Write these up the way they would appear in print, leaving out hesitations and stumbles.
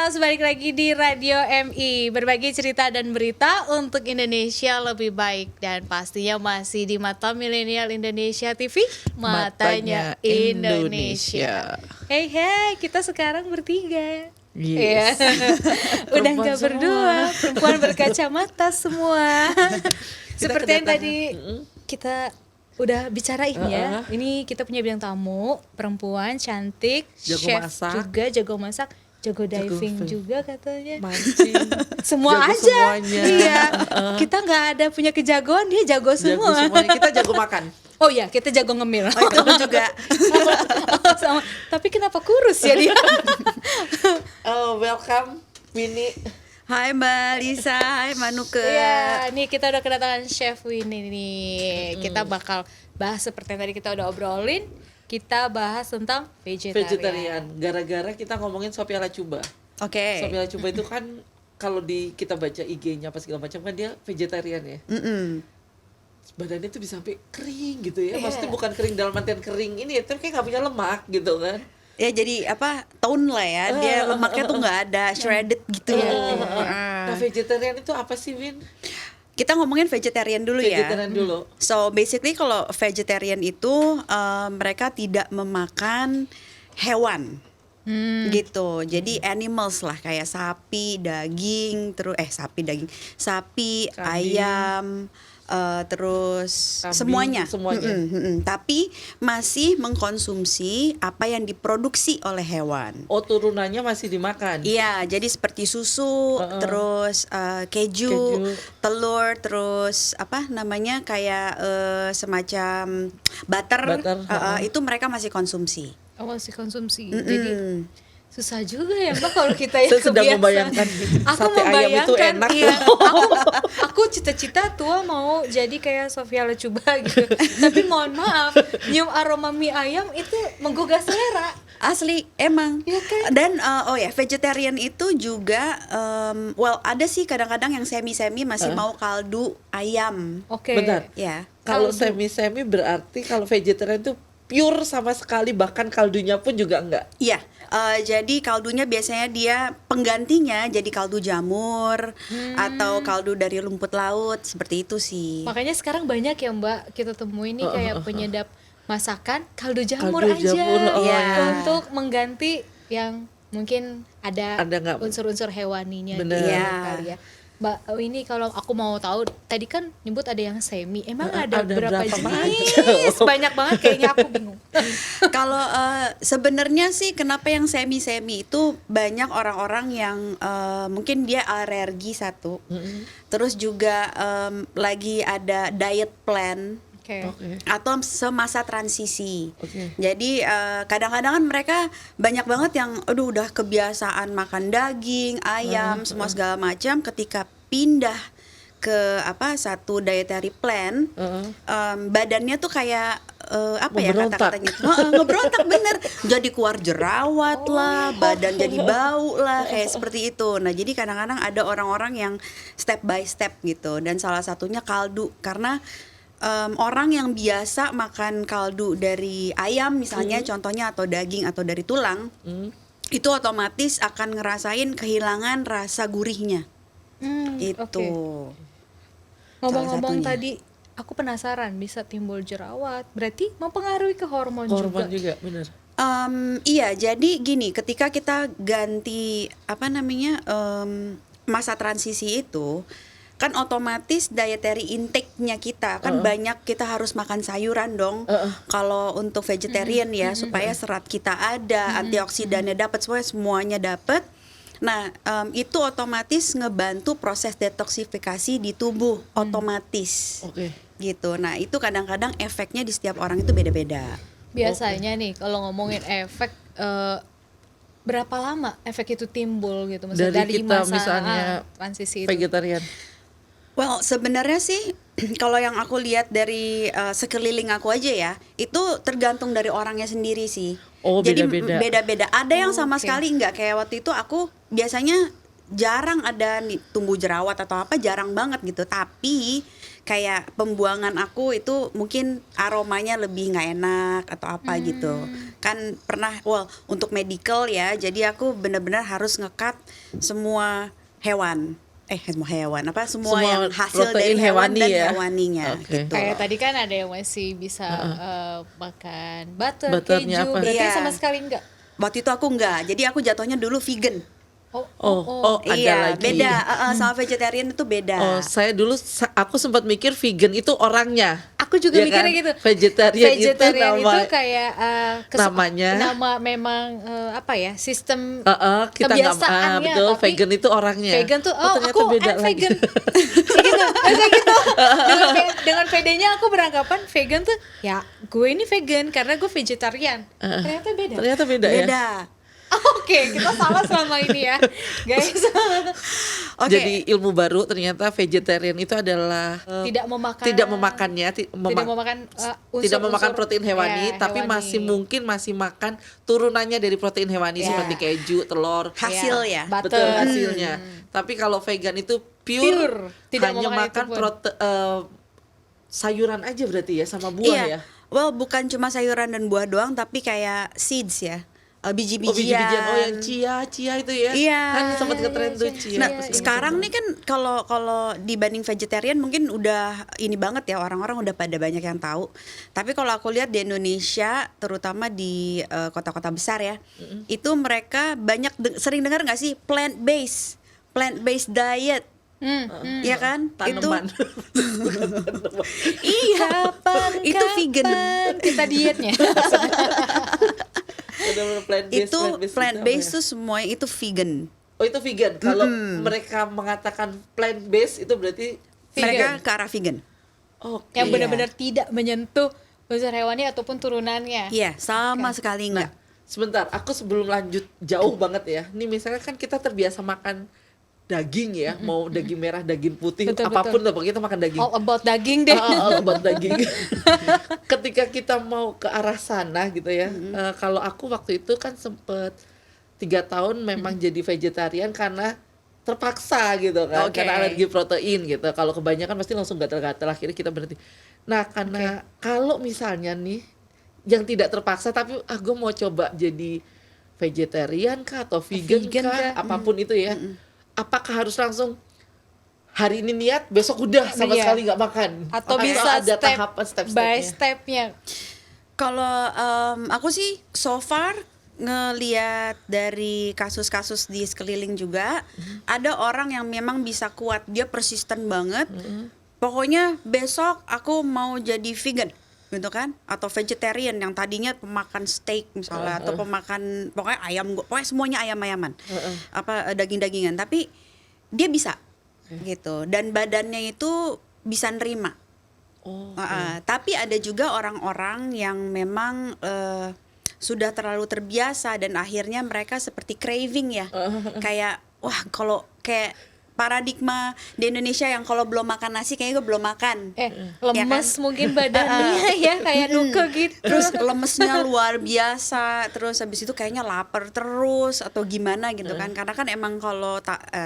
Millennials, balik lagi di Radio MI, berbagi cerita dan berita untuk Indonesia lebih baik. Dan pastinya masih di Mata Milenial Indonesia TV, Matanya Indonesia. Hey, kita sekarang bertiga. Yes. Udah nggak berdua, perempuan berkacamata semua. Seperti yang tadi kita udah bicarain ya. Ini kita punya bintang tamu, perempuan cantik, jago chef masak. juga, jago masak, jago diving juga katanya. Mancing. Semua jago aja. Semuanya. Iya. Kita nggak ada punya kejagoan, dia jago semua. Jago semuanya. Kita jago makan. Oh iya, kita jago ngemil. Oh, itu juga. Sama. Tapi kenapa kurus ya dia? Oh, welcome Winnie. Hai Mbak Lisa, hai Manuke. Iya, nih kita udah kedatangan Chef Winnie nih. Kita bakal bahas seperti yang tadi kita udah obrolin. Kita bahas tentang vegetarian. Gara-gara kita ngomongin Sophia Lacuba. Oke. Sophia Lacuba itu kan kalau kita baca IG-nya apa segala macam kan dia vegetarian ya. Badannya tuh bisa sampai kering gitu ya. Maksudnya bukan kering dalam artian kering ini ya, tapi kayak nggak punya lemak gitu kan. Ya jadi apa, tone lah ya, dia lemaknya tuh nggak ada, shredded gitu ya. Nah vegetarian itu apa sih Win? Kita ngomongin vegetarian dulu ya. Vegetarian dulu. So basically kalau vegetarian itu mereka tidak memakan hewan. Gitu. Jadi animals lah kayak sapi, daging, sapi, Kambing. ayam, terus Kambing, semuanya. Tapi masih mengkonsumsi apa yang diproduksi oleh hewan. Oh turunannya masih dimakan. Iya, jadi seperti susu, terus keju, telur, terus apa namanya kayak semacam butter, itu mereka masih konsumsi. Oh, masih konsumsi. Jadi susah juga ya Mbak kalau kita yang Saya sedang kebiasaan. membayangkan sate ayam itu enak. Iya, aku cita-cita tua mau jadi kayak Sophia Lacuba gitu. Tapi mohon maaf, nyium aroma mie ayam itu menggugah selera. Asli emang. Iya kan? Dan vegetarian itu juga ada sih kadang-kadang yang semi-semi masih mau kaldu ayam. Oke. Bentar. Ya. Kalau Kaldu. semi-semi berarti kalau vegetarian itu pure sama sekali, bahkan kaldunya pun juga enggak. Iya. Jadi kaldunya biasanya dia penggantinya jadi kaldu jamur atau kaldu dari rumput laut, seperti itu sih. Makanya sekarang banyak ya Mbak kita temui nih kayak penyedap masakan kaldu jamur Kaldu aja. jamur, Iya. Untuk mengganti yang mungkin ada nggak? unsur-unsur hewaninya Bener. gitu Iya. kali ya. Mbak, ini kalau aku mau tahu, tadi kan nyebut ada yang semi. Emang ada berapa jenis? macam? Banyak banget kayaknya, aku bingung. Kalau sebenarnya sih kenapa yang semi-semi itu banyak orang-orang yang mungkin dia alergi satu. Terus juga lagi ada diet plan. Oke. Atau semasa transisi. Oke. Jadi kadang-kadang kan mereka banyak banget yang udah kebiasaan makan daging, ayam, semua segala macam, ketika pindah ke satu dietary plan, badannya tuh kayak Memberontak. kata-katanya ngebrontak bener, jadi keluar jerawat lah, badan jadi bau lah, kayak seperti itu. Nah jadi kadang-kadang ada orang-orang yang step by step gitu, dan salah satunya kaldu, karena orang yang biasa makan kaldu dari ayam misalnya contohnya, atau daging atau dari tulang, itu otomatis akan ngerasain kehilangan rasa gurihnya. Itu. Oke. Ngomong-ngomong tadi, aku penasaran bisa timbul jerawat. Berarti mempengaruhi ke hormon Hormon juga. juga, bener. Iya, jadi gini, ketika kita ganti masa transisi itu, kan otomatis dietary intake-nya kita kan banyak, kita harus makan sayuran dong. Kalau untuk vegetarian ya, supaya serat kita ada, antioksidannya dapat, semuanya dapat. Nah, itu otomatis ngebantu proses detoksifikasi di tubuh otomatis. Oke. Gitu. Nah, itu kadang-kadang efeknya di setiap orang itu beda-beda. Biasanya nih kalau ngomongin efek, berapa lama efek itu timbul gitu? Maksudnya Dari kita masa misalnya transisi itu. Vegetarian. Well, sebenarnya sih kalau yang aku lihat dari sekeliling aku aja ya, itu tergantung dari orangnya sendiri sih. Oh, Jadi beda-beda. beda-beda. Ada yang sama Oke. sekali enggak, kayak waktu itu aku biasanya jarang ada nih tumbuh jerawat atau apa, jarang banget gitu. Tapi kayak pembuangan aku itu mungkin aromanya lebih nggak enak atau apa gitu. Kan pernah, untuk medical ya, jadi aku benar-benar harus ngekat semua hewan. Semua yang hasil dari protein hewan dan ya. hewaninya Oke. gitu. Kayak tadi kan ada yang masih bisa makan butter, Butternya keju, apa? berarti Iya. sama sekali enggak? Waktu itu aku enggak, jadi aku jatuhnya dulu vegan. Ada Iya, lagi. beda. Sama vegetarian itu beda. Oh, saya dulu aku sempat mikir vegan itu orangnya. Aku juga Ya mikirnya kan? gitu. Vegetarian Vegetarian itu nama kayak namanya. nama memang sistem kita nggak kebiasaannya, betul, tapi vegan itu orangnya. vegan tuh ternyata aku beda lagi. vegan. Gitu. Kayak gitu. Dengan pedenya aku beranggapan vegan tuh ya gue ini vegan karena gue vegetarian. Ternyata beda. Ternyata beda ya. Beda. Oke, kita salah selama ini ya, guys. Oke. Jadi ilmu baru ternyata vegetarian itu adalah Tidak memakan tidak memakannya tidak memakan tidak memakan unsur-unsur, protein hewani, tapi hewani. masih makan turunannya dari protein hewani Ya. seperti keju, telur. Hasil ya. Butter. Betul hasilnya. Tapi kalau vegan itu pure, Tidak hanya memakan makan itu pun. sayuran aja berarti ya sama buah Iya. ya. Well, bukan cuma sayuran dan buah doang, tapi kayak seeds ya. Biji-bijian. Oh, biji-bijian. Oh, yang chia itu ya. Iya. Kan sempat ngetren tuh chia. Nah, Iya, sekarang nih kan kalau dibanding vegetarian mungkin udah ini banget ya, orang-orang udah pada banyak yang tahu. Tapi kalau aku lihat di Indonesia, terutama di kota-kota besar ya, itu mereka banyak sering dengar nggak sih plant-based diet? Ya kan? Tanaman. Iya, itu vegan. Kita dietnya. Itu plant-based tuh. tuh semua itu vegan. Oh, itu vegan. Kalau mereka mengatakan plant based itu berarti Mereka ke arah vegan. Oke. Yang benar-benar tidak menyentuh unsur hewani ataupun turunannya. Iya, sama sekali Nah, enggak. sebentar, aku sebelum lanjut jauh banget ya. Nih misalnya kan kita terbiasa makan daging ya, mau daging merah, daging putih, Betul, apapun lah pokoknya kita makan daging. All about daging deh. All about daging. Ketika kita mau ke arah sana gitu ya, kalau aku waktu itu kan sempet 3 tahun memang jadi vegetarian karena terpaksa gitu kan, Oke. karena alergi protein gitu. Kalau kebanyakan pasti langsung gatal-gatal, akhirnya kita berhenti. Nah, karena kalau misalnya nih yang tidak terpaksa tapi gue mau coba jadi vegetarian kah atau vegan Vegan kah, kah? apapun itu ya. Apakah harus langsung hari ini niat, besok udah sama Iya. sekali nggak makan? Atau Atau bisa ada step tahapan by step-stepnya? stepnya. Kalau aku sih so far ngeliat dari kasus-kasus di sekeliling juga, ada orang yang memang bisa kuat, dia persisten banget. Pokoknya besok aku mau jadi vegan, gitu kan? Atau vegetarian yang tadinya pemakan steak misalnya, atau pemakan pokoknya ayam, pokoknya semuanya ayam-ayaman, daging-dagingan. Tapi dia bisa, gitu. Dan badannya itu bisa nerima. Oh, Tapi ada juga orang-orang yang memang sudah terlalu terbiasa dan akhirnya mereka seperti craving ya. Kayak wah, kalau kayak paradigma di Indonesia yang kalau belum makan nasi kayaknya gue belum makan. Lemes mungkin badannya ya kayak nuke gitu. Terus lemesnya luar biasa, terus habis itu kayaknya lapar terus atau gimana gitu kan. Karena kan emang kalau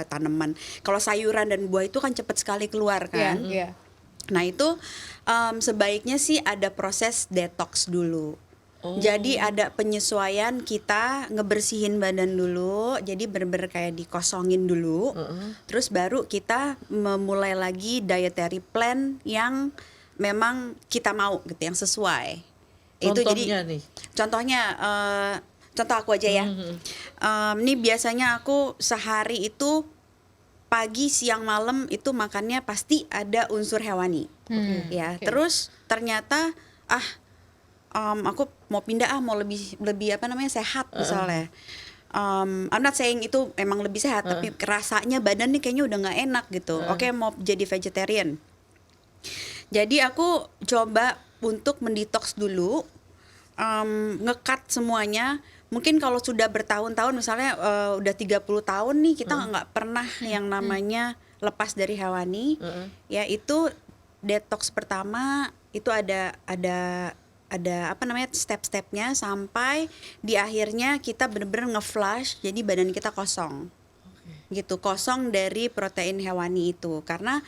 tanaman, kalau sayuran dan buah itu kan cepat sekali keluar kan. Iya. Nah itu sebaiknya sih ada proses detox dulu. Jadi ada penyesuaian, kita ngebersihin badan dulu, jadi bener-bener kayak dikosongin dulu. Terus baru kita memulai lagi dietary plan yang memang kita mau gitu, yang sesuai. Itu Contohnya jadi nih. contohnya contoh aku aja ya. Ini biasanya aku sehari itu pagi, siang, malam itu makannya pasti ada unsur hewani. Ya, terus ternyata aku mau pindah, mau lebih sehat misalnya. I'm not saying itu emang lebih sehat, tapi rasanya badan nih kayaknya udah nggak enak gitu. Oke, mau jadi vegetarian. Jadi aku coba untuk mendetox dulu, nge-cut semuanya. Mungkin kalau sudah bertahun-tahun, misalnya udah 30 tahun nih kita nggak pernah yang namanya lepas dari hewani, ya itu detox pertama itu ada step-stepnya sampai di akhirnya kita bener-bener nge-flush, jadi badan kita kosong. Gitu, kosong dari protein hewani itu. Karena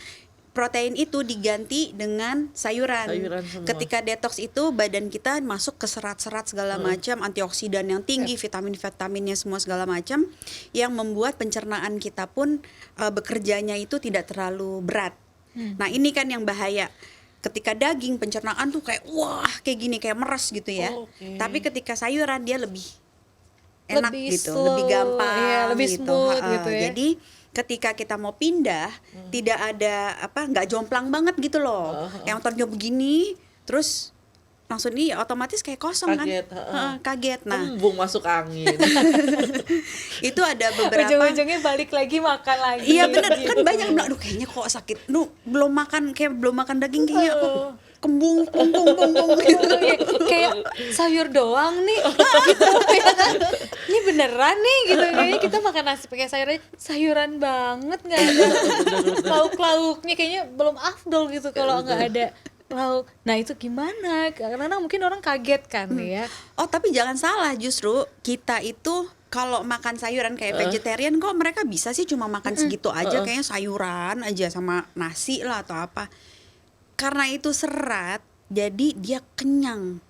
protein itu diganti dengan sayuran. Sayuran semua. Ketika detox itu badan kita masuk ke serat-serat segala macam, antioksidan yang tinggi, vitamin-vitaminnya semua segala macam, yang membuat pencernaan kita pun bekerjanya itu tidak terlalu berat. Nah ini kan yang bahaya. Ketika daging pencernaan tuh kayak wah kayak gini, kayak meres gitu ya. Oke. Tapi ketika sayuran dia lebih enak Lebih gitu, slow, lebih gampang, iya, lebih gitu. smooth gitu ya. Jadi ketika kita mau pindah, tidak ada nggak jomplang banget gitu loh. Yang tadinya begini, terus langsung ini otomatis kayak kosong Kaget, kan? Kaget. Nah, Embung masuk angin. itu ada beberapa. Ujung-ujungnya balik lagi makan lagi. Iya bener kan Gitu. banyak yang bilang, aduh kayaknya kok sakit, belum makan daging kayaknya aku kembung gitu. Iya, kayak sayur doang nih gitu ya kan, ini beneran nih gitu, kayaknya kita makan nasi pakai sayuran banget, nggak ada lauk-lauknya, kayaknya belum afdol gitu kalau nggak ada lauk. Nah itu gimana, karena mungkin orang kaget kan ya. Oh tapi jangan salah, justru kita itu kalau makan sayuran kayak vegetarian kok mereka bisa sih cuma makan segitu aja, kayaknya sayuran aja sama nasi lah atau apa. Karena itu serat, jadi dia kenyang.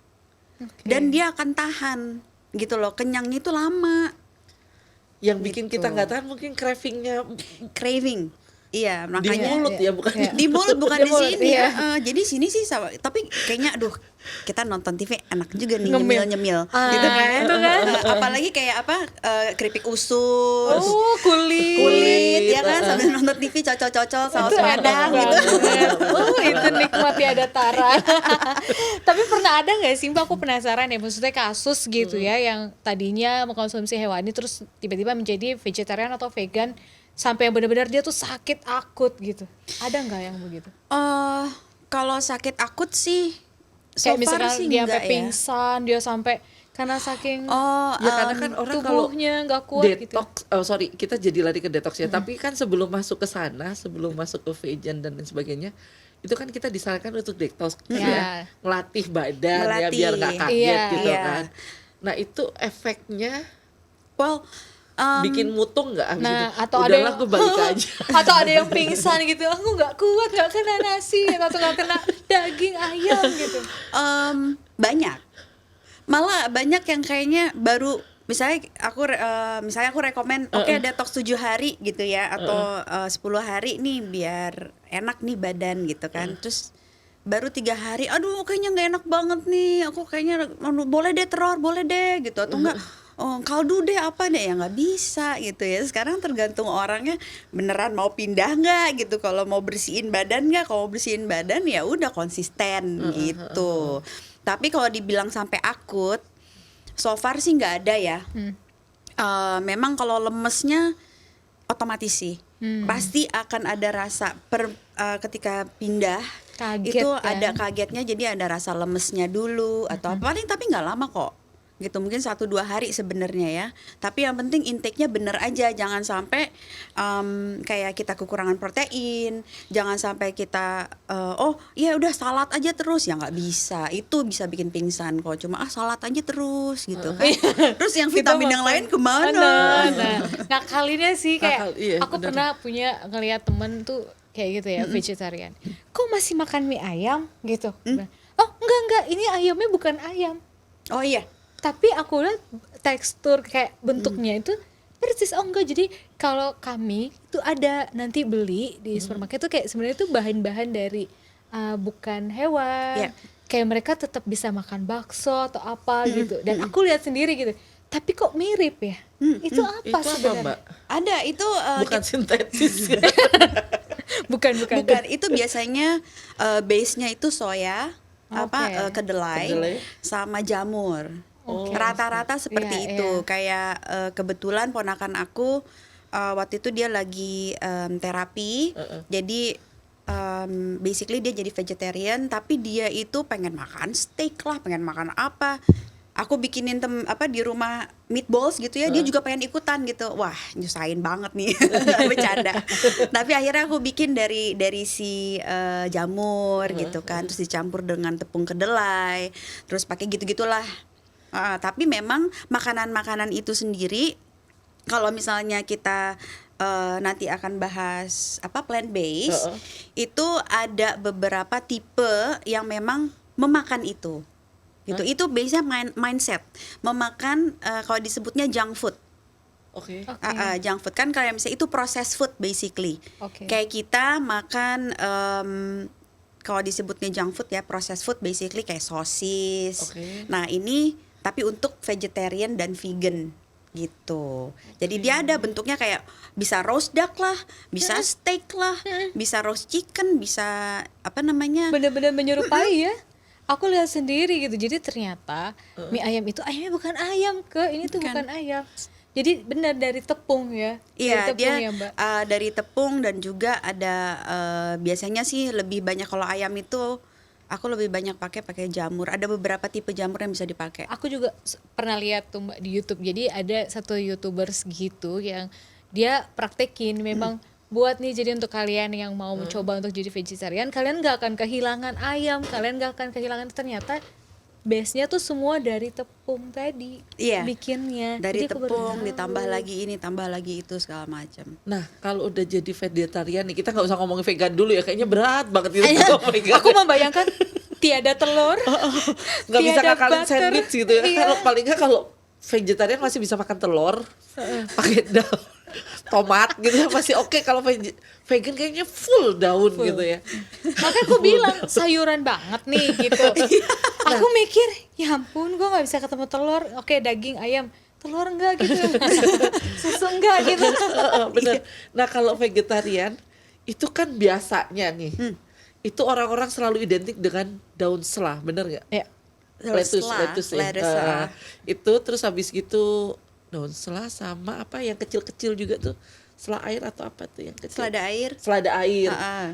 Dan dia akan tahan gitu loh, kenyangnya itu lama. Yang bikin Gitu. kita nggak tahan mungkin cravingnya Craving. Iya, di makanya mulut ya, bukan Iya. di mulut bukan Di di mulut, sini iya. ya. Jadi sini sih sama, tapi kayaknya aduh kita nonton TV enak juga nih Ngemil. nyemil Ah, gitu kan. itu kan. Apalagi kayak keripik usus. Oh kulit Kulit ya kan Heeh. sambil nonton TV cocol-cocol saus itu padang enak gitu. banget. Oh itu nikmat tiada tara. Tapi pernah ada nggak sih Mbak, aku penasaran ya, maksudnya kasus gitu ya yang tadinya mengkonsumsi hewani terus tiba-tiba menjadi vegetarian atau vegan sampai yang benar-benar dia tuh sakit akut gitu, ada nggak yang begitu? Kalau sakit akut sih Kayak so far misalkan sih dia sampai enggak ya. pingsan, dia sampai karena saking ya karena kan orang kalau tubuhnya nggak kuat gitu. detox, kita jadi lari ke detox ya. Tapi kan sebelum masuk ke sana, sebelum masuk ke vegan dan lain sebagainya, itu kan kita disarankan untuk detox Ya. ya, ngelatih badan ya Melatih. biar nggak kaget Iya. gitu Iya. kan. Nah itu efeknya Well, bikin mutung nggak? Abis Nah, itu, atau ada udahlah yang gue balik aja. atau ada yang pingsan gitu, aku nggak kuat, nggak kena nasi atau nggak kena daging ayam gitu. banyak, malah banyak yang kayaknya baru misalnya aku rekomen oke detox 7 hari gitu ya, atau 10 hari nih biar enak nih badan gitu kan. Terus baru 3 hari aduh kayaknya nggak enak banget nih, aku kayaknya boleh deh telur, boleh deh gitu, atau enggak kaldu deh apa deh, ya nggak bisa gitu ya. Sekarang tergantung orangnya beneran mau pindah nggak gitu, kalau mau bersihin badan nggak, kalau mau bersihin badan ya udah konsisten gitu. Tapi kalau dibilang sampai akut, so far sih nggak ada ya. Memang kalau lemesnya otomatis sih, pasti akan ada rasa ketika pindah. Kaget Itu kan? ada kagetnya, jadi ada rasa lemesnya dulu atau paling, tapi nggak lama kok gitu, mungkin 1-2 hari sebenarnya ya. Tapi yang penting intake-nya bener aja, jangan sampai kayak kita kekurangan protein, jangan sampai kita ya udah salad aja terus, ya nggak bisa, itu bisa bikin pingsan kok. Cuma salad aja terus gitu kan. Terus yang Kita vitamin yang makan- lain kemana? Nah, ngakalinnya sih kayak Iya, aku benar. pernah punya ngelihat temen tuh kayak gitu ya, vegetarian. Kok masih makan mie ayam gitu? Oh enggak, ini ayamnya bukan ayam. Oh iya. Tapi aku lihat tekstur kayak bentuknya itu persis. Oh enggak, jadi kalau kami itu ada nanti beli di supermarket tuh kayak sebenarnya itu bahan-bahan dari bukan hewan. Iya. Kayak mereka tetap bisa makan bakso atau apa gitu. Dan aku lihat sendiri gitu. Tapi kok mirip ya? Itu apa Itu apa sebenarnya? Mbak? Ada itu Bukan sintetis. Bukan. bukan itu biasanya base-nya itu soya, Oke. kedelai, Kedelai. sama jamur. Oke. Rata-rata seperti Iya, itu. iya. Kayak kebetulan ponakan aku waktu itu dia lagi terapi. Jadi basically dia jadi vegetarian, tapi dia itu pengen makan steak lah, pengen makan apa. Aku bikinin di rumah meatballs gitu ya, dia juga pengen ikutan gitu. Wah, nyusahin banget nih. Bercanda. Tapi akhirnya aku bikin dari si jamur gitu kan, terus dicampur dengan tepung kedelai, terus pakai gitu-gitulah. Tapi memang makanan-makanan itu sendiri, kalau misalnya kita nanti akan bahas apa plant based, itu ada beberapa tipe yang memang memakan itu. Gitu. Itu biasanya mindset memakan kalau disebutnya junk food. Oke. Junk food kan kayak misalnya itu processed food basically. Oke. Kayak kita makan kalau disebutnya junk food ya processed food basically kayak sosis. Oke. Nah ini tapi untuk vegetarian dan vegan gitu. Jadi dia ada bentuknya kayak bisa roast duck lah, bisa steak lah, bisa roast chicken, bisa apa namanya? Bener-bener menyerupai ya. Aku lihat sendiri gitu. Jadi ternyata mie ayam itu ayamnya bukan ayam ini tuh bukan ayam. Jadi benar dari tepung ya. Iya, dari tepung dia ya, Mbak. dari tepung dan juga ada biasanya sih lebih banyak kalau ayam itu aku lebih banyak pakai jamur. Ada beberapa tipe jamur yang bisa dipakai. Aku juga pernah lihat tuh Mbak di YouTube. Jadi ada satu YouTubers gitu yang dia praktekin memang buat nih, jadi untuk kalian yang mau mencoba untuk jadi vegetarian, kalian gak akan kehilangan ayam, kalian gak akan kehilangan, ternyata base-nya tuh semua dari tepung tadi. Iya. Bikinnya. Dari Jadi aku baru tepung tahu. ditambah lagi ini, tambah lagi itu segala macam. Nah, kalau udah jadi vegetarian nih, kita nggak usah ngomongin vegan dulu ya, kayaknya berat banget itu kalau vegan. Aku membayangkan tiada telur, Nggak bisa tiada ngakalin butter. sandwich gitu ya. Iya. Kalau paling nggak kalau vegetarian masih bisa makan telur, pakai daun, tomat gitu ya masih oke. Kalau vegan kayaknya full daun gitu ya. Makanya aku bilang sayuran banget nih gitu. Aku mikir, ya ampun, gue nggak bisa ketemu telur. Oke, daging, ayam, telur enggak gitu, susu enggak gitu. Bener. Nah kalau vegetarian itu kan biasanya nih, itu orang-orang selalu identik dengan daun selah, bener nggak? Ya. Lettuce ya. Lettuce, Itu terus habis gitu daun selah sama apa yang kecil-kecil juga tuh, selah air atau apa tuh yang kecil? Selada air. Selada air. Ah.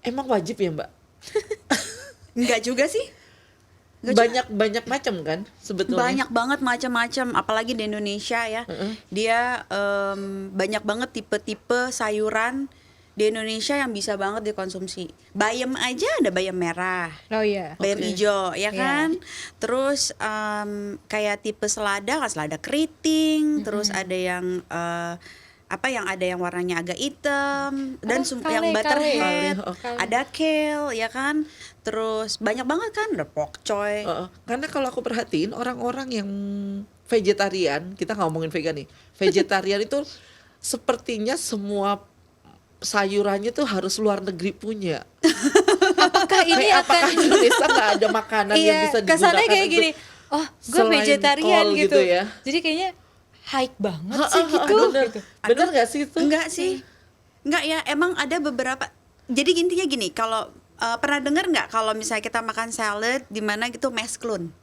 Emang wajib ya Mbak? Enggak juga sih. Banyak macam kan sebetulnya. Banyak banget macam-macam, apalagi di Indonesia ya. Dia banyak banget tipe-tipe sayuran di Indonesia yang bisa banget dikonsumsi. Bayam aja ada bayam merah, Oh iya. bayam Oke. hijau, ya Iya. kan. Terus kayak tipe selada, kan selada keriting. Terus ada yang yang ada yang warnanya agak hitam dan yang butterhead, Kale. ada kale, ya kan. Terus banyak banget kan, ada pok choy. Karena kalau aku perhatiin orang-orang yang vegetarian, kita nggak ngomongin vegan nih, vegetarian itu sepertinya semua sayurannya tuh harus luar negeri punya. Apakah ini Apakah akan Indonesia nggak ada makanan yang iya, bisa digunakan kesannya kayak untuk gini. Oh, gue selain vegetarian kol gitu. gitu ya? Jadi kayaknya high banget sih gitu. Bener, gitu. bener nggak sih itu? Enggak sih. Enggak ya, emang ada beberapa. Jadi intinya gini, kalau pernah dengar nggak kalau misalnya kita makan salad di mana gitu mesklun.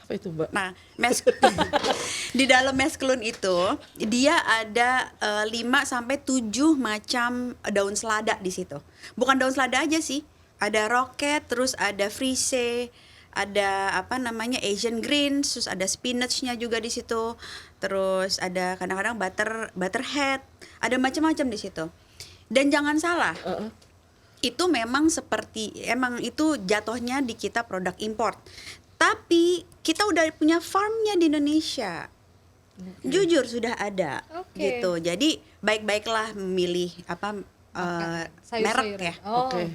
Apa itu Mbak? Nah, di dalam mesklun itu dia ada 5 sampai 7 macam daun selada di situ. Bukan daun selada aja sih. Ada rocket, terus ada frise, ada apa namanya Asian greens, terus ada spinachnya juga di situ. Terus ada kadang-kadang butterhead, ada macam-macam di situ. Dan jangan salah, itu memang emang itu jatuhnya di kita produk import. Tapi kita udah punya farmnya di Indonesia. Jujur sudah ada Oke. gitu. Jadi baik-baiklah memilih merek ya. Oh. Oke.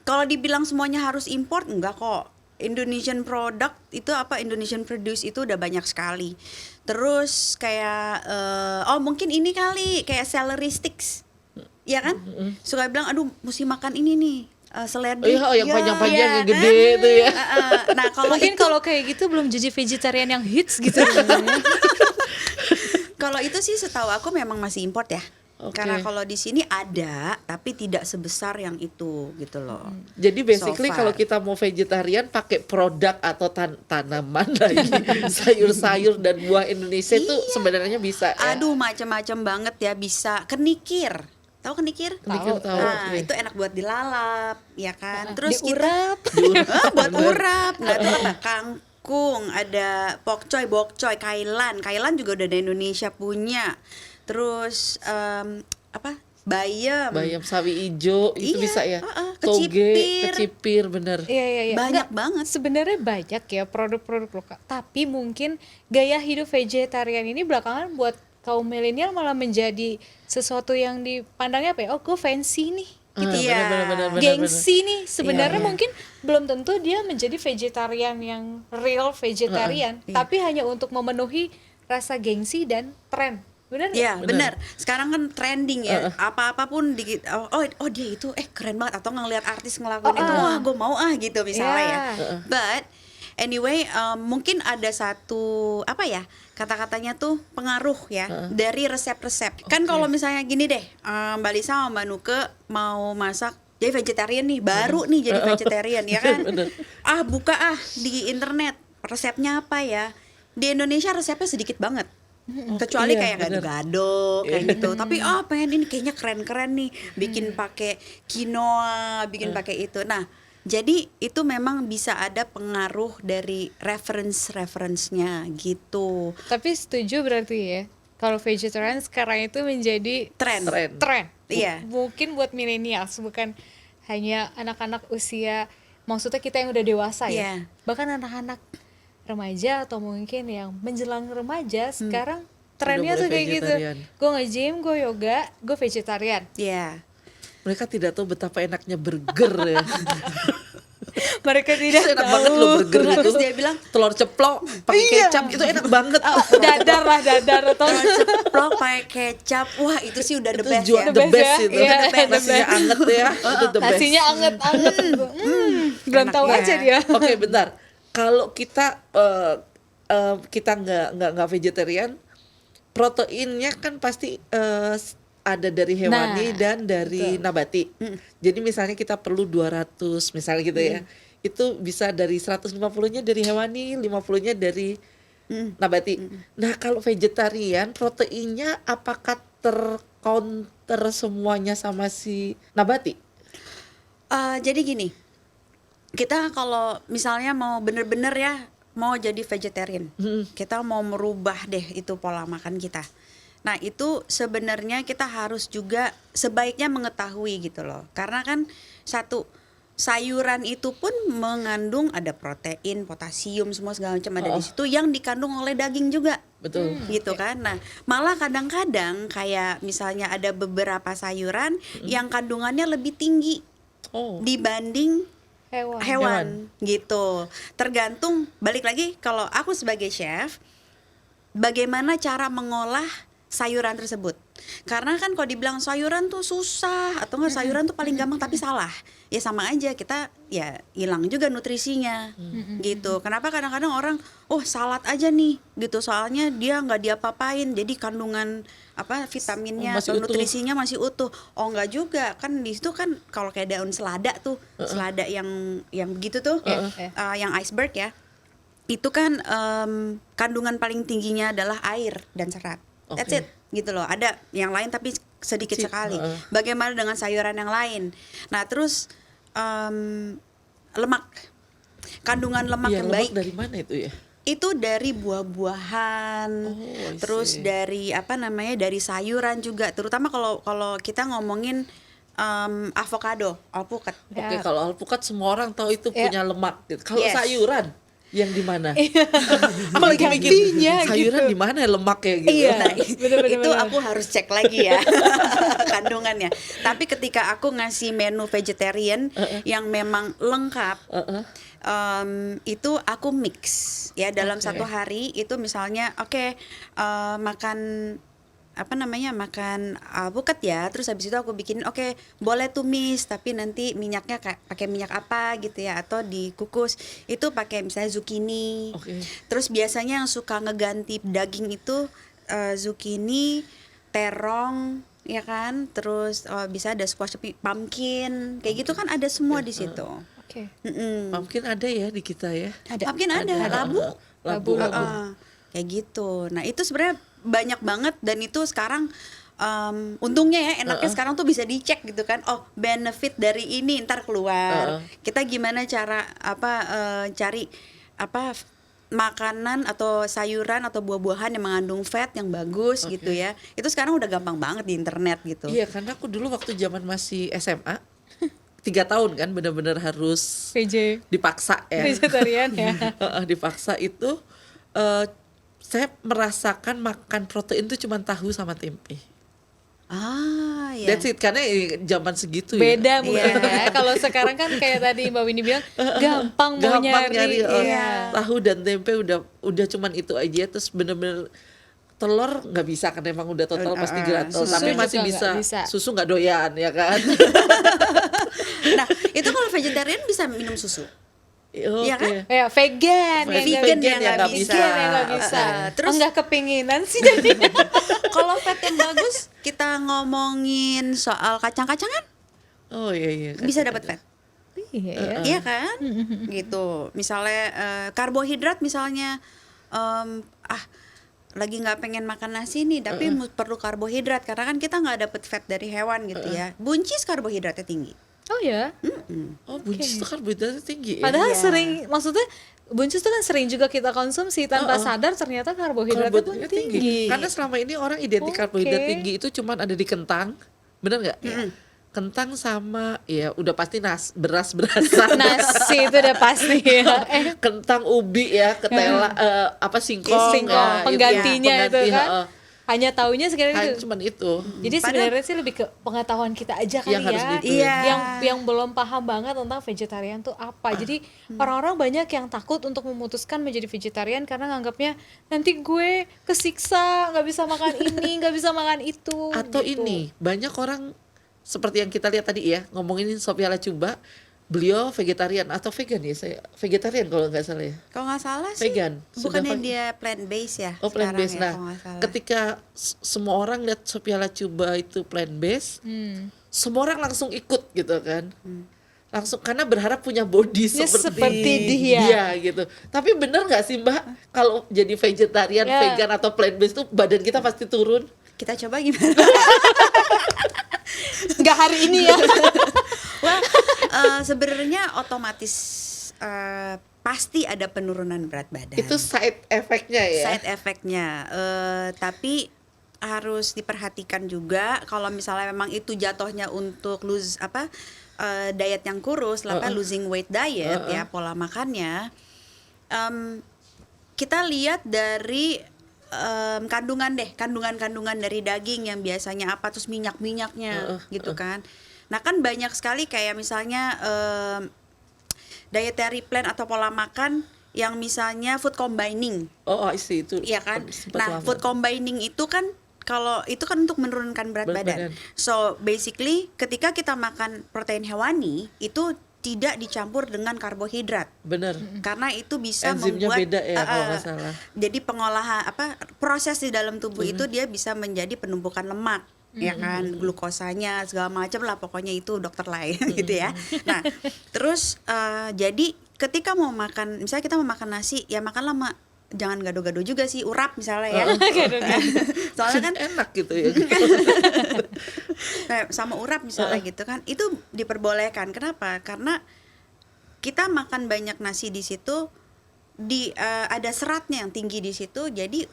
Kalau dibilang semuanya harus import, enggak kok. Indonesian product itu Indonesian produce itu udah banyak sekali. Terus kayak mungkin ini kali kayak celery sticks. Ya kan? Suka bilang aduh mesti makan ini nih. Seledri. Yang panjang-panjang yang gede kan? itu ya. Nah, Kalau kayak gitu belum jadi vegetarian yang hits gitu. kalau itu sih setahu aku memang masih import ya. Oke. Karena kalau di sini ada tapi tidak sebesar yang itu gitu loh. Jadi basically So far. kalau kita mau vegetarian pakai produk atau tanaman lagi sayur-sayur dan buah Indonesia itu sebenarnya bisa ya. Aduh macam-macam banget ya, bisa kenikir. Tahu kenikir? Kenikir tahu. Nah, Oke. itu enak buat dilalap, ya kan? Terus Diurap. buat urap. Nah, itu apa? Kangkung, ada pokcoy, bokcoy, kailan. Kailan juga udah ada Indonesia punya. Terus bayam. Bayam sawi ijo itu Iya, bisa ya. kecipir. Kecipir bener. Iya. Banyak banget. Sebenarnya banyak ya produk-produk lokal. Tapi mungkin gaya hidup vegetarian ini belakangan buat kaum milenial malah menjadi sesuatu yang dipandangnya apa ya? Oh, gue fancy nih. Gitu. Iya. benar. Gengsi nih sebenarnya Iya. mungkin belum tentu dia menjadi vegetarian yang real vegetarian, tapi hanya untuk memenuhi rasa gengsi dan tren. Benar nggak? Iya, Benar. benar. Sekarang kan trending ya. Apa-apapun oh dia itu keren banget, atau ngelihat artis ngelakuin itu, wah gue mau gitu misalnya ya. But anyway, mungkin ada satu apa ya, kata-katanya tuh pengaruh ya dari resep-resep. Kan kalau misalnya gini deh, Mbak Lisa sama Mbak Nuke mau masak jadi vegetarian nih, baru nih jadi vegetarian ya kan. Buka di internet resepnya apa ya. Di Indonesia resepnya sedikit banget. Kecuali iya, kayak bener. gado-gado kayak gitu. Tapi pengen ini kayaknya keren-keren nih, bikin pakai quinoa, bikin pakai itu. Nah, jadi itu memang bisa ada pengaruh dari reference-nya gitu. Tapi setuju berarti ya, kalau vegetarian sekarang itu menjadi Tren. tren. Iya. Mungkin buat millennials, bukan hanya anak-anak usia, maksudnya kita yang udah dewasa ya. Iya. Bahkan anak-anak remaja atau mungkin yang menjelang remaja sekarang trennya Udah tuh mulai kayak gitu. vegetarian. Gue nge-gym, gue yoga, gue vegetarian. Iya. Mereka tidak tahu betapa enaknya burger ya. Mereka tidak Enak tahu. banget loh burger itu. Terus dia bilang, telur ceplok pakai kecap itu enak banget. dadar atau telur ceplok pakai kecap. Wah, itu sih udah the Itu best jual ya. the best ya. itu. Iya, the Nasinya best. anget ya. Itu the best. nasinya anget-anget. Berantau Enak aja ya. dia. Oke, bentar. Kalau kita kita nggak vegetarian, proteinnya kan pasti ada dari hewani Nah, dan dari nabati. Jadi misalnya kita perlu 200 misalnya gitu ya. Itu bisa dari 150-nya dari hewani, 50-nya dari nabati. Nah, kalau vegetarian proteinnya apakah tercounter semuanya sama si nabati? Jadi gini, kita kalau misalnya mau bener-bener ya mau jadi vegetarian, kita mau merubah deh itu pola makan kita. Nah, itu sebenarnya kita harus juga sebaiknya mengetahui gitu loh. Karena kan satu, sayuran itu pun mengandung ada protein, potasium, semua segala macam ada di situ yang dikandung oleh daging juga. Betul. Gitu kan. Nah, malah kadang-kadang kayak misalnya ada beberapa sayuran yang kandungannya lebih tinggi Oh. dibanding Hewan. hewan gitu. Tergantung, balik lagi kalau aku sebagai chef, bagaimana cara mengolah sayuran tersebut. Karena kan kalau dibilang sayuran tuh susah atau enggak sayuran tuh paling gampang, tapi salah. Ya sama aja, kita ya hilang juga nutrisinya gitu. Kenapa kadang-kadang orang salad aja nih gitu, soalnya dia nggak diapa-apain, jadi kandungan vitaminnya masih atau utuh. nutrisinya masih utuh. Enggak juga, kan di situ kan kalau kayak daun selada tuh, selada yang begitu tuh, yang iceberg ya. Itu kan kandungan paling tingginya adalah air dan serat. That's Oke. it gitu loh. Ada yang lain tapi sedikit sekali. Bagaimana dengan sayuran yang lain? Nah, terus lemak. Kandungan lemak Iya, yang lemak baik dari mana itu ya? itu dari buah-buahan, I terus see. dari dari sayuran juga. Terutama kalau kita ngomongin avocado, alpukat. Oke, kalau alpukat semua orang tahu itu Ya. punya lemak gitu. Kalau Yes. sayuran yang di mana? Iya. Aku lagi mikir Gantinya sayuran gitu. di mana lemaknya gitu. Iya. Nah, Bener-bener. itu aku harus cek lagi ya kandungannya. Tapi ketika aku ngasih menu vegetarian yang memang lengkap, itu aku mix ya dalam Oke. satu hari. Itu misalnya makan makan alpukat ya, terus habis itu aku bikin boleh tumis tapi nanti minyaknya pakai minyak apa gitu ya, atau dikukus itu pakai misalnya zucchini. Oke. Terus biasanya yang suka ngeganti daging itu zucchini, terong ya kan, terus bisa ada squash, pumpkin kayak gitu kan, ada semua di situ. Oke. Mungkin ada ya di kita ya. Pumpkin ada, labu. Labu. Kayak gitu. Nah, itu sebenarnya banyak banget, dan itu sekarang untungnya ya enaknya sekarang tuh bisa dicek gitu kan. Benefit dari ini ntar keluar. Kita gimana cara cari makanan atau sayuran atau buah-buahan yang mengandung fat yang bagus gitu ya. Itu sekarang udah gampang banget di internet gitu. Iya, karena aku dulu waktu zaman masih SMA 3 tahun kan benar-benar harus VJ dipaksa ya. vegetarian ya. Dipaksa itu saya merasakan makan protein itu cuma tahu sama tempe. Ya. That's it, karena zaman segitu Beda ya. mungkin ya. Kalau sekarang kan kayak tadi Mbak Winnie bilang gampang mau nyari. Iya. Tahu dan tempe udah cuman itu aja, terus bener-bener telur nggak bisa kan, emang udah total pasti gratis, susu tapi juga masih nggak bisa. bisa. Susu nggak doyan ya kan. Nah, itu kalau vegetarian bisa minum susu. Oke. Iya kan? Ya, vegan Vegan yang nggak bisa. Vegan yang nggak bisa. Terus Enggak kepinginan sih jadinya. kalau fat yang bagus, kita ngomongin soal kacang-kacangan, Oh iya. bisa dapat fat. Iya. Iya kan? Gitu. Misalnya karbohidrat misalnya lagi nggak pengen makan nasi nih, tapi perlu karbohidrat karena kan kita nggak dapet fat dari hewan gitu ya. Buncis karbohidratnya tinggi. Oh ya. Oh, buncis itu karbohidratnya tinggi ya. Padahal Iya. sering, maksudnya buncis itu kan sering juga kita konsumsi tanpa sadar, ternyata karbohidratnya pun Karbohidratnya tinggi. Karena selama ini orang identik Oke. karbohidrat tinggi itu cuman ada di kentang, bener nggak? Kentang sama ya udah pasti beras-berasan. Nasi itu udah pasti ya. Kentang, ubi ya, ketela, singkong, Singkong, ya, penggantinya itu pengganti, kan. heeh. Hanya taunya sekarang Hanya itu. cuman itu. Jadi sebenarnya sih lebih ke pengetahuan kita aja kali Yang harus ya. gitu ya. Yang belum paham banget tentang vegetarian tuh apa. Jadi orang-orang banyak yang takut untuk memutuskan menjadi vegetarian karena nganggapnya nanti gue kesiksa, nggak bisa makan ini, nggak bisa makan itu. Atau gitu. ini banyak orang seperti yang kita lihat tadi ya, ngomongin Sophia Lacuba, beliau vegetarian atau vegan ya, saya vegetarian kalau nggak salah ya. Kalau nggak salah sih, Vegan. bukannya Sudah dia plant based ya? Oh, plant based. sekarang ya, Nah, kalau nggak salah. ketika semua orang lihat Sophia Lacuba itu plant based, semua orang langsung ikut gitu kan. Langsung karena berharap punya body Ya, seperti seperti dia. gitu. Tapi benar nggak sih Mbak, kalau jadi vegetarian, Ya. vegan atau plant based tuh badan kita pasti turun? Kita coba gimana? Nggak hari ini ya. Well, sebenarnya otomatis pasti ada penurunan berat badan. Itu side effect-nya ya. Side effect-nya. Tapi harus diperhatikan juga kalau misalnya memang itu jatuhnya untuk diet yang kurus, losing weight diet ya, pola makannya. Kita lihat dari kandungan dari daging yang biasanya apa, terus minyaknya gitu kan. Nah kan banyak sekali kayak misalnya dietary plan atau pola makan yang misalnya food combining, Oh, I see itu. iya kan. sempat Nah lama. food combining itu kan kalau itu kan untuk menurunkan berat Berat badan. badan. So basically ketika kita makan protein hewani itu tidak dicampur dengan karbohidrat. Bener. Karena itu bisa Enzimnya membuat beda ya kalau nggak salah. jadi pengolahan proses di dalam tubuh itu dia bisa menjadi penumpukan lemak, ya kan, glukosanya segala macam lah, pokoknya itu dokter lain gitu ya. Nah terus jadi ketika mau makan, misalnya kita mau makan nasi ya makanlah jangan gado-gado juga sih, urap misalnya ya. Soalnya kan enak gitu ya. sama urap misalnya gitu kan, itu diperbolehkan. Kenapa? Karena kita makan banyak nasi di situ, ada seratnya yang tinggi di situ, jadi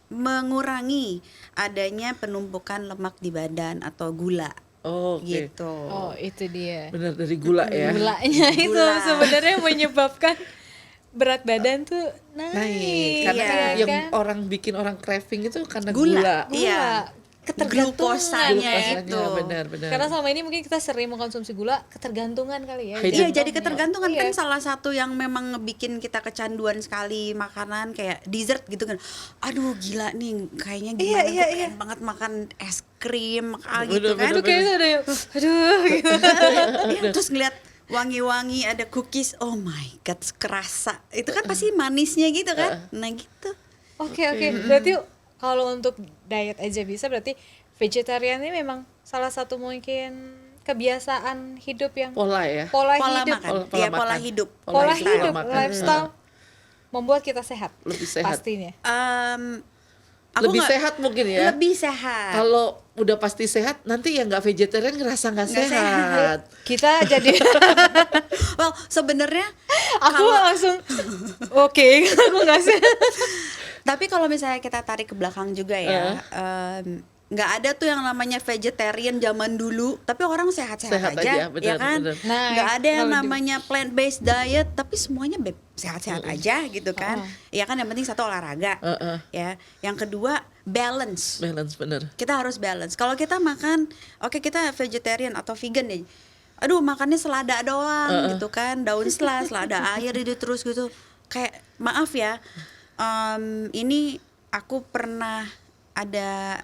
mengurangi adanya penumpukan lemak di badan atau gula. Oh, oke. Gitu. Oh, itu dia. Bener dari gula ya. Gulanya itu Gula. sebenarnya menyebabkan berat badan tuh naik. Karena Iya. kan yang kan? orang bikin orang craving itu karena Gula. gula. Iya. Ketergantungan Glukosanya ya. itu. benar. Karena selama ini mungkin kita sering mengkonsumsi gula, ketergantungan kali ya. Hidden. Iya, jadi ketergantungan Iya. kan salah satu yang memang ngebikin kita kecanduan sekali makanan kayak dessert gitu kan. Aduh gila nih, kayaknya gimana gue pengen banget makan es krim gitu kan. Itu kayaknya ada yang aduh gitu. Terus ngeliat wangi-wangi ada cookies, oh my god, kerasa. Itu kan pasti manisnya gitu kan. Nah gitu. Oke. Berarti kalau untuk diet aja bisa, berarti vegetarian ini memang salah satu mungkin kebiasaan hidup yang Pola ya. Pola hidup. makan. Pola Iya, makan. pola hidup. Pola Pola hidup, makan. lifestyle membuat kita sehat. Lebih sehat. Pastinya. Aku Lebih nggak- sehat mungkin ya. Lebih sehat. Kalau udah pasti sehat, nanti yang nggak vegetarian ngerasa nggak Nggak sehat. Kita jadi Well, sebenarnya aku langsung oke, aku nggak sehat. tapi kalau misalnya kita tarik ke belakang juga ya, nggak ada tuh yang namanya vegetarian zaman dulu tapi orang sehat-sehat Sehat aja, aja, benar, ya kan? benar. Nah, Nggak ada yang kalau namanya plant based diet tapi semuanya sehat-sehat aja gitu kan? Ya kan, yang penting satu olahraga, ya. Yang kedua balance. Balance, bener. Kita harus balance. Kalau kita makan, oke kita vegetarian atau vegan nih, aduh makannya selada doang gitu kan, daun selada air itu terus gitu. Kayak maaf ya, ini aku pernah ada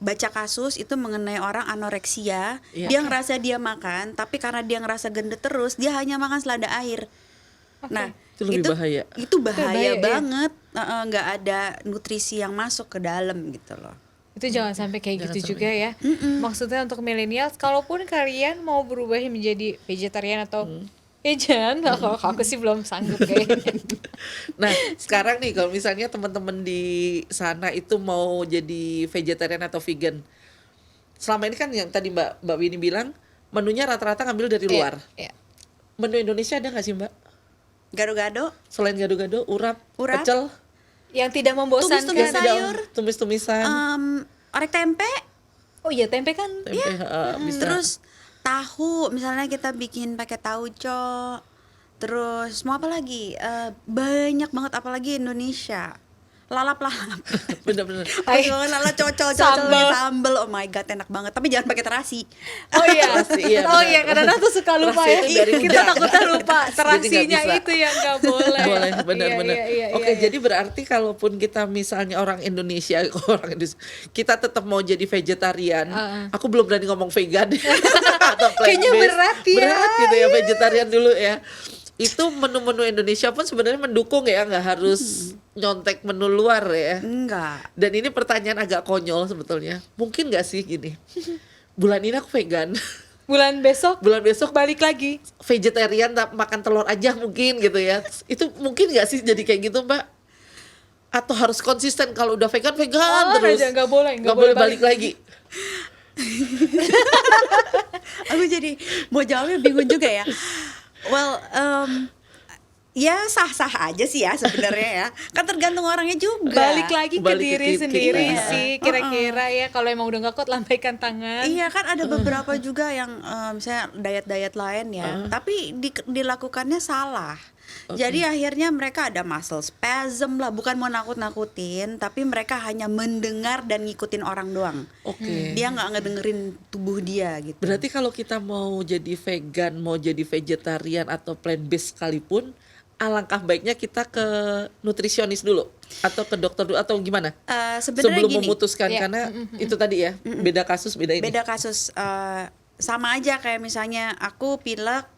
baca kasus itu mengenai orang anoreksia. Iya. Dia ngerasa dia makan, tapi karena dia ngerasa gendut terus, dia hanya makan selada air. Nah, Itu lebih bahaya. Itu bahaya bahaya, iya. banget. Nggak ada nutrisi yang masuk ke dalam gitu loh. Itu jangan sampai kayak Jangan gitu sampai. juga ya. Maksudnya untuk milenial, kalaupun kalian mau berubah menjadi vegetarian atau jangan, kalau aku sih belum sanggup kayaknya. Nah, sekarang nih kalau misalnya teman-teman di sana itu mau jadi vegetarian atau vegan, selama ini kan yang tadi Mbak Winnie bilang menunya rata-rata ngambil dari luar. Iya. Menu Indonesia ada nggak sih Mbak? Gado-gado, Selain gado-gado, urap, Urap. pecel, Yang tidak membosankan. Tumis-tumis sayur. tumis-tumisan, orek tempe, Oh iya, tempe kan. tempe, bisa. terus tahu, misalnya kita bikin pakai tauco. Terus mau apa lagi? Banyak banget apalagi Indonesia. Lalap-lalap. Bener-bener. Ayo lala cocol Sambal. sambal. Oh my god, enak banget. Tapi jangan pakai terasi. Oh iya. Terasi, iya, Oh benar. iya, kadang-kadang tuh suka lupa Terasi ya. itu dari Kita udang. takutnya lupa. Jadi Terasinya nggak bisa. itu yang nggak boleh. Boleh, benar-benar. Iya, Oke, iya. jadi berarti kalaupun kita misalnya orang Indonesia, kita tetap mau jadi vegetarian. Aku belum berani ngomong vegan atau Kayaknya plant-based. berat ya. Berat gitu ya, vegetarian dulu ya. Itu menu-menu Indonesia pun sebenarnya mendukung ya, nggak harus nyontek menu luar ya. Enggak. Dan ini pertanyaan agak konyol sebetulnya. Mungkin nggak sih gini? Bulan ini aku vegan. Bulan besok Bulan besok balik lagi. vegetarian makan telur aja mungkin gitu ya. Itu mungkin nggak sih jadi kayak gitu Mbak? Atau harus konsisten kalau udah vegan terus aja, nggak boleh balik lagi. Aku jadi mau jawabnya bingung juga ya. Well, ya sah-sah aja sih ya sebenarnya ya. Kan tergantung orangnya juga. Balik lagi ke Balik ke diri kita. sendiri sih. Kira-kira ya kalau emang udah nggak kuat lambaikan tangan. Iya kan ada beberapa juga yang misalnya diet-diet lain ya, tapi dilakukannya salah. Jadi akhirnya mereka ada muscle spasm lah, bukan mau nakut-nakutin, tapi mereka hanya mendengar dan ngikutin orang doang. Oke. Dia nggak ngedengerin tubuh dia gitu. Berarti kalau kita mau jadi vegan, mau jadi vegetarian atau plant based sekalipun, alangkah baiknya kita ke nutrisionis dulu atau ke dokter dulu atau gimana? Sebenarnya Sebelum gini, memutuskan Iya. karena itu tadi ya, beda kasus beda ini. beda kasus, sama aja kayak misalnya aku pilek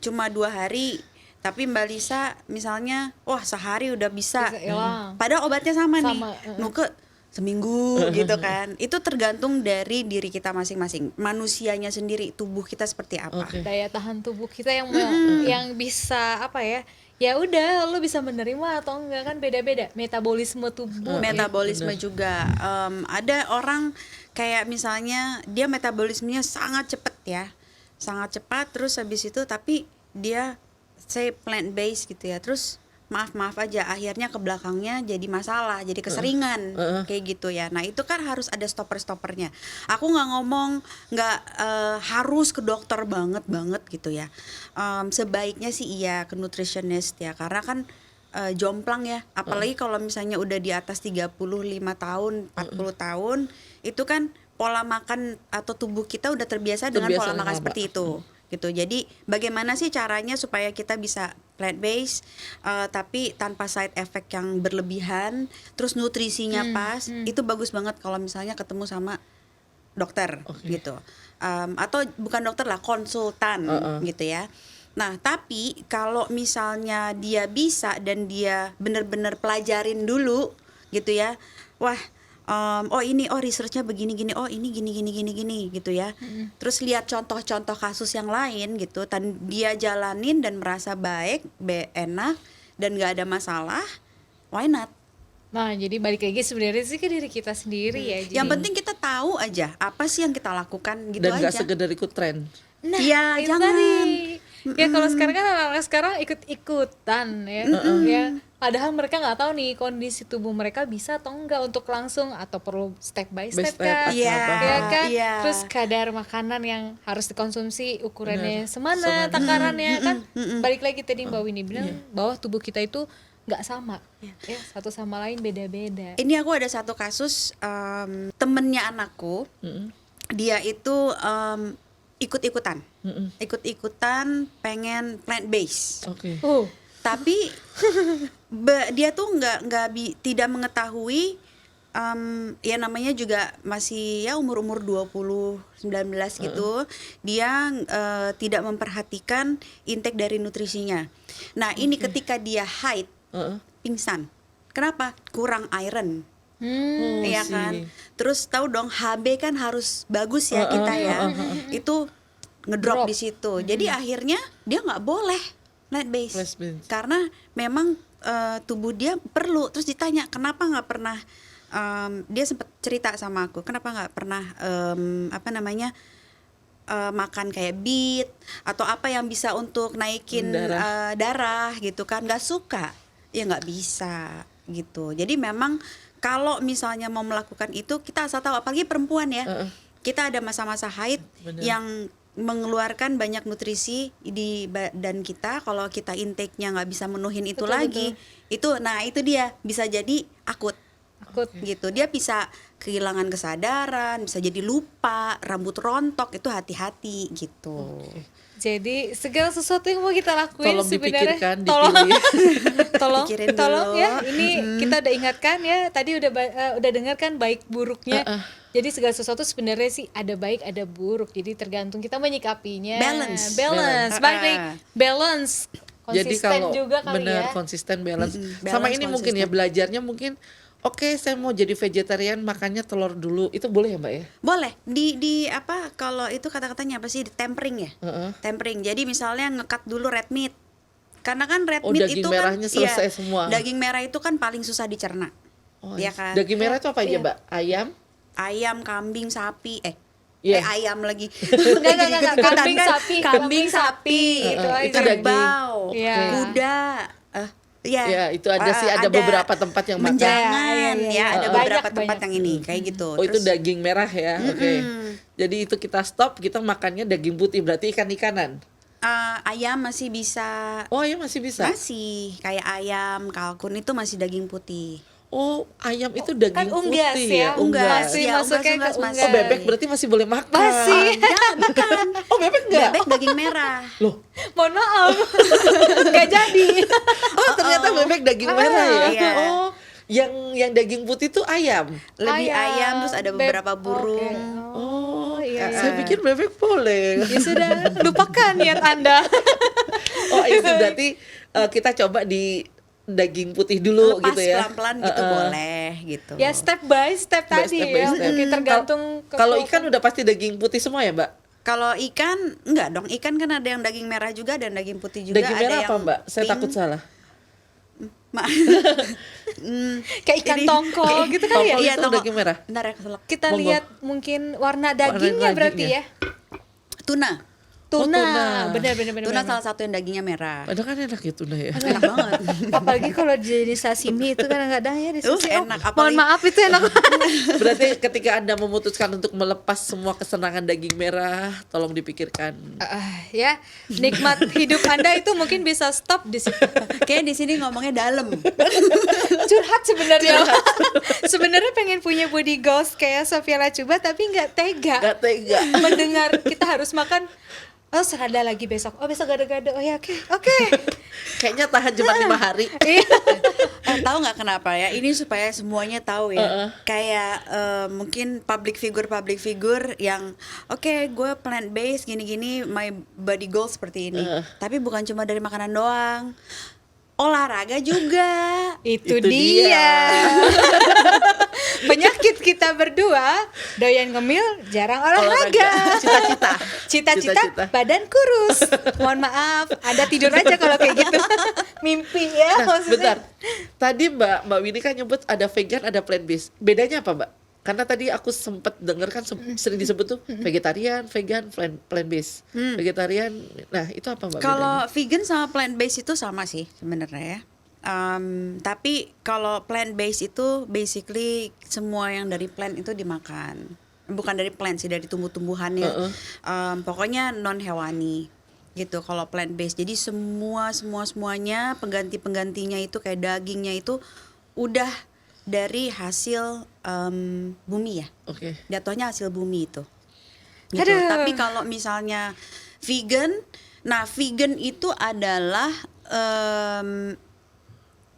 cuma 2 hari, tapi Mbak Lisa misalnya wah sehari udah bisa. Bisa hilang. Padahal obatnya sama nih, Sama, Nuke seminggu gitu kan. Itu tergantung dari diri kita masing-masing, manusianya sendiri, tubuh kita seperti apa. Oke. Daya tahan tubuh kita yang bisa apa ya? Ya udah, lo bisa menerima atau enggak kan beda-beda metabolisme tubuh. Metabolisme juga, ada orang kayak misalnya dia metabolismenya sangat cepet ya, sangat cepat, terus habis itu tapi dia say plant based gitu ya, terus maaf aja akhirnya ke belakangnya jadi masalah, jadi keseringan kayak gitu ya. Nah itu kan harus ada stoppernya. Aku nggak ngomong nggak harus ke dokter banget gitu ya. Sebaiknya sih iya ke nutritionist ya, karena kan jomplang ya, apalagi kalau misalnya udah di atas 35 tahun 40 tahun itu kan pola makan atau tubuh kita udah terbiasa dengan Terbiasa pola dengan makan lama. seperti itu gitu. Jadi bagaimana sih caranya supaya kita bisa plant based tapi tanpa side effect yang berlebihan, terus nutrisinya pas. Itu bagus banget kalau misalnya ketemu sama dokter gitu, atau bukan dokter lah, konsultan gitu ya. Nah tapi kalau misalnya dia bisa dan dia benar-benar pelajarin dulu gitu ya, wah researchnya begini oh ini gini gitu ya. Terus lihat contoh-contoh kasus yang lain gitu, dan dia jalanin dan merasa baik, enak dan nggak ada masalah, why not? Nah, jadi balik lagi sebenarnya sih ke diri kita sendiri ya. Jadi, Yang penting kita tahu aja apa sih yang kita lakukan gitu Dan nggak aja. sekedar ikut tren. nah, Iya, itu jangan. tadi. Ya kalau sekarang kan anak-anak sekarang ikut-ikutan ya. Ya Padahal mereka nggak tahu nih kondisi tubuh mereka bisa atau enggak untuk langsung atau perlu step by step step kan, atau Iya. apa. ya kan? Iya. Terus kadar makanan yang harus dikonsumsi ukurannya Benar. semana, takarannya kan. Balik lagi tadi Mbak Winnie bilang bahwa tubuh kita itu nggak sama, ya satu sama lain beda-beda. Ini aku ada satu kasus temennya anakku, dia itu ikut-ikutan, pengen plant based, Oke. tapi dia tuh tidak mengetahui, ya namanya juga masih ya umur 19 gitu, dia tidak memperhatikan intake dari nutrisinya. Nah ini ketika dia haid, pingsan. Kenapa? Kurang iron. Oh, Iya sih. kan. Terus tahu dong HB kan harus bagus ya kita ya. Itu ngedrop Drop. di situ. Jadi akhirnya dia nggak boleh plant based. Plant-based. Karena memang tubuh dia perlu. Terus ditanya kenapa nggak pernah, dia sempat cerita sama aku kenapa nggak pernah makan kayak beet atau apa yang bisa untuk naikin darah gitu kan, nggak suka ya nggak bisa gitu. Jadi memang kalau misalnya mau melakukan itu kita asal tahu, apalagi perempuan ya, kita ada masa-masa haid Bener. yang mengeluarkan banyak nutrisi di badan kita. Kalau kita intake-nya nggak bisa menuhin itu Betul, lagi, itu dia bisa jadi akut gitu. Dia bisa kehilangan kesadaran, bisa jadi lupa, rambut rontok, itu hati-hati gitu. Jadi segala sesuatu yang mau kita lakuin Tolong sebenarnya dipikirkan, tolong dipilih. Pikirin tolong dulu. ya. Ini kita udah ingatkan ya. Tadi udah dengar kan baik buruknya. Jadi segala sesuatu sebenarnya sih ada baik ada buruk. Jadi tergantung kita menyikapinya. Balance. Balance. Balik lagi, balance. Jadi Konsisten kalau juga kali benar ya. konsisten balance. Balance, Sama ini mungkin ya konsisten. belajarnya mungkin oke, saya mau jadi vegetarian makannya telur dulu. Itu boleh ya, Mbak ya? Boleh di apa kalau itu kata-katanya apa sih, tempering ya? Tempering. Jadi misalnya ngekat dulu red meat. Karena kan red meat daging itu merahnya kan selesai semua. Daging merah itu kan paling susah dicerna. Oh, Iya kan? Daging merah itu apa aja, Iya. Mbak? Ayam? Ayam, kambing, sapi, Iya. ayam lagi. Enggak, kambing, Kan? sapi. Kambing, sapi, Itu aja. Itu daging. kerbau, Iya. kuda, Ya, itu ada sih, ada beberapa tempat yang makan. menjangan, Iya, iya, ya, iya. ada Banyak, beberapa tempat banyak. yang ini kayak gitu. Oh, itu Terus daging merah ya. Oke. Jadi itu kita stop, kita makannya daging putih, berarti ikan-ikanan. ayam masih bisa. Oh, ayam masih bisa. Masih kayak ayam, kalkun itu masih daging putih. Oh, ayam itu daging Kan unggas putih ya. Unggas. Masih Ya, masuknya ke unggas, unggas. Oh, bebek berarti masih boleh makan. Masih. Bukan. Oh, bebek enggak? Bebek daging merah. Loh. Mohon maaf. Nggak jadi. Oh, ternyata bebek daging merah ya. Iya. Oh, yang daging putih itu ayam. Lebih ayam, terus ada beberapa Oke. burung. Oh, iya. Saya pikir bebek boleh. Ya sudah, lupakan niat Anda. Oh, itu berarti kita coba di daging putih dulu Lepas gitu ya. pelan-pelan gitu boleh gitu. Ya step by step By tadi step by ya. step. Mungkin tergantung Kalau ikan udah pasti daging putih semua ya, Mbak? Kalau ikan enggak dong, ikan kan ada yang daging merah juga dan daging putih juga. Daging ada merah yang apa, Mbak? Saya pink. takut salah. Ma- kayak ikan Ini- tongkol gitu kali ya. Tongkol Iya, itu tongkol. daging merah. Bentar ya, keselak. Kita Monggo. lihat mungkin warna dagingnya berarti dagingnya. ya. Tuna. Tuna. tuna. Benar. Tuna salah satu yang dagingnya merah. Padahal kan enak ya tuna ya. Enak banget. Apalagi kalau jadi sashimi itu kadang-kadang ya di sushi. enak, Mohon apalagi- maaf itu enak. Berarti ketika Anda memutuskan untuk melepas semua kesenangan daging merah, tolong dipikirkan. Ya, nikmat hidup Anda itu mungkin bisa stop di situ. Kayaknya di sini ngomongnya dalam. Curhat sebenarnya. Sebenarnya pengen punya body goals kayak Sofia Lacuba tapi nggak tega. Gak tega. Mendengar kita harus makan. Oh, serada lagi besok. Oh, besok gado-gado. Oh ya, oke. Kayaknya tahan cuma 5 hari. Iya. Tahu nggak kenapa ya? Ini supaya semuanya tahu ya. Kayak mungkin public figure yang oke, gue plant based gini-gini, my body goal seperti ini. Tapi bukan cuma dari makanan doang. Olahraga juga. Itu Itu dia. dia. Penyakit kita berdua doyan ngemil, jarang olahraga. Cita-cita. Cita-cita badan kurus. Mohon maaf, Anda tidur aja kalau kayak gitu. Mimpi ya Nah, maksudnya. bentar. Tadi Mbak Winnie kan nyebut ada vegan, ada plant based. Bedanya apa, Mbak? Karena tadi aku sempat dengar kan sering disebut tuh vegetarian, vegan, plant based. Vegetarian. Nah, itu apa, Mbak? Kalau bedanya? vegan sama plant based itu sama sih sebenarnya ya. Tapi kalau plant based itu basically semua yang dari plant itu dimakan. Bukan dari plant sih, dari tumbuh-tumbuhannya. Pokoknya non hewani gitu kalau plant based. Jadi semuanya penggantinya itu kayak dagingnya itu udah dari hasil bumi ya. Oke. Jatuhnya hasil bumi itu. Gitu. Aduh. Tapi kalau misalnya vegan, nah vegan itu adalah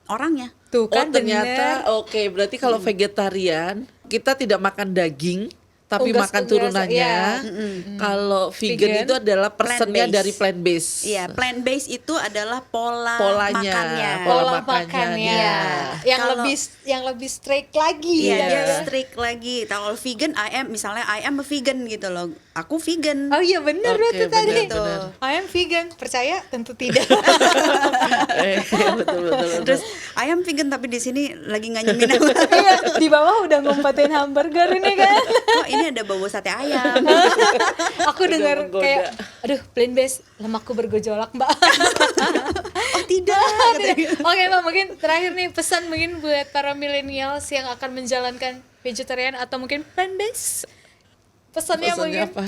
orangnya. Tuh kan Ternyata bener. oke, berarti kalau vegetarian kita tidak makan daging tapi Unggas-unggas, makan turunannya. ya. Kalau vegan Vegan, itu adalah personnya plant-based. dari plant based. Iya, plant based itu adalah Polanya, makannya. pola Pola makannya makannya. dia. Yang Kalau- lebih straight lagi Iya, ya. dia strict lagi. Kalau vegan, misalnya I am a vegan gitu loh. Aku vegan. Oh iya benar Oke, itu tadi. benar, Gitu. benar. I am vegan. Percaya? Tentu tidak. Betul. Terus I am vegan tapi di sini lagi nganyemin apa? Iya, di bawah udah ngumpetin hamburger ini kan. Kok ini ada bau sate ayam? Aku dengar menggoda. kayak aduh, plant based lemakku bergejolak, Mbak. Oh tidak. Oke, Mbak, mungkin terakhir nih pesan mungkin buat para millennials yang akan menjalankan vegetarian atau mungkin plant based. Pesannya mungkin apa?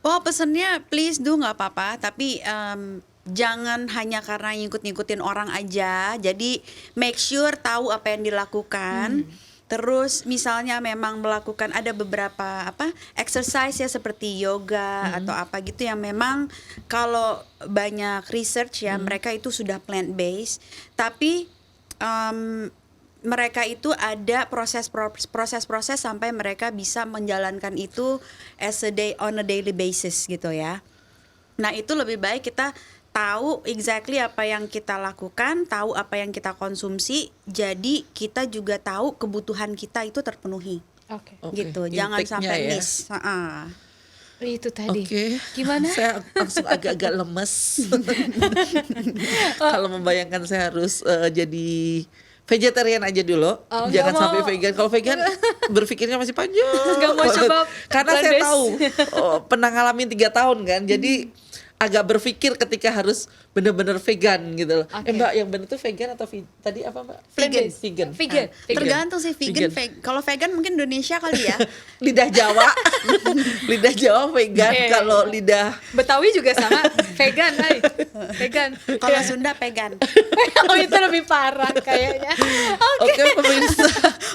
Oh pesennya please do nggak apa-apa, tapi jangan hanya karena ngikut-ngikutin orang aja. Jadi make sure tahu apa yang dilakukan. Terus misalnya memang melakukan ada beberapa exercise ya seperti yoga atau apa gitu yang memang kalau banyak research ya mereka itu sudah plant based, tapi mereka itu ada proses sampai mereka bisa menjalankan itu on a daily basis gitu ya. Nah, itu lebih baik kita tahu exactly apa yang kita lakukan, tahu apa yang kita konsumsi, jadi kita juga tahu kebutuhan kita itu terpenuhi. oke. Oke, Gitu. Jangan intake-nya sampai ya. miss. Itu tadi. Oke. Gimana? Saya langsung agak-agak lemes. Kalau membayangkan saya harus jadi vegetarian aja dulu. Oh, Jangan nggak sampai mau. vegan. Kalau vegan berpikirnya masih panjang. Nggak mau coba Karena saya plant-based. tahu pernah ngalamin 3 tahun kan. Jadi agak berpikir ketika harus benar-benar vegan gitu loh. Oke. Mbak, yang benar tuh vegan atau tadi apa Mbak? Vegan. Vegan. Vegan. Tergantung sih vegan. Kalau vegan mungkin Indonesia kali ya. Lidah Jawa. Lidah Jawa vegan. Oke. Kalau lidah Betawi juga sama, vegan, hai. Vegan. Kalau Sunda vegan. Oh, itu lebih parah kayaknya. Oke pemirsa.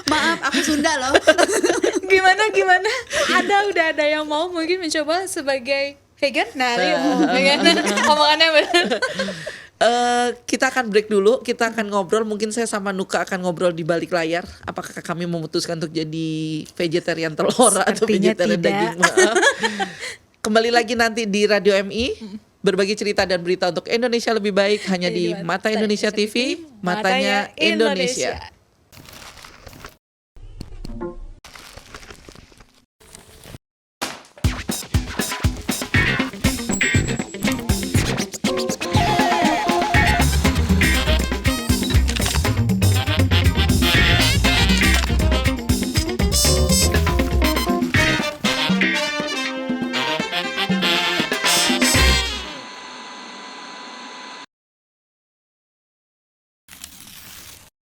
Maaf, aku Sunda loh. Gimana? Udah ada yang mau mungkin mencoba sebagai vegan? Nah, vegan. Omongannya benar. Kita akan break dulu, kita akan ngobrol. Mungkin saya sama Nuka akan ngobrol di balik layar. Apakah kami memutuskan untuk jadi vegetarian telur atau Sepertinya vegetarian tidak. daging? Maaf. Kembali lagi nanti di Radio MI. Berbagi cerita dan berita untuk Indonesia lebih baik hanya di Mata Indonesia TV, matanya Indonesia.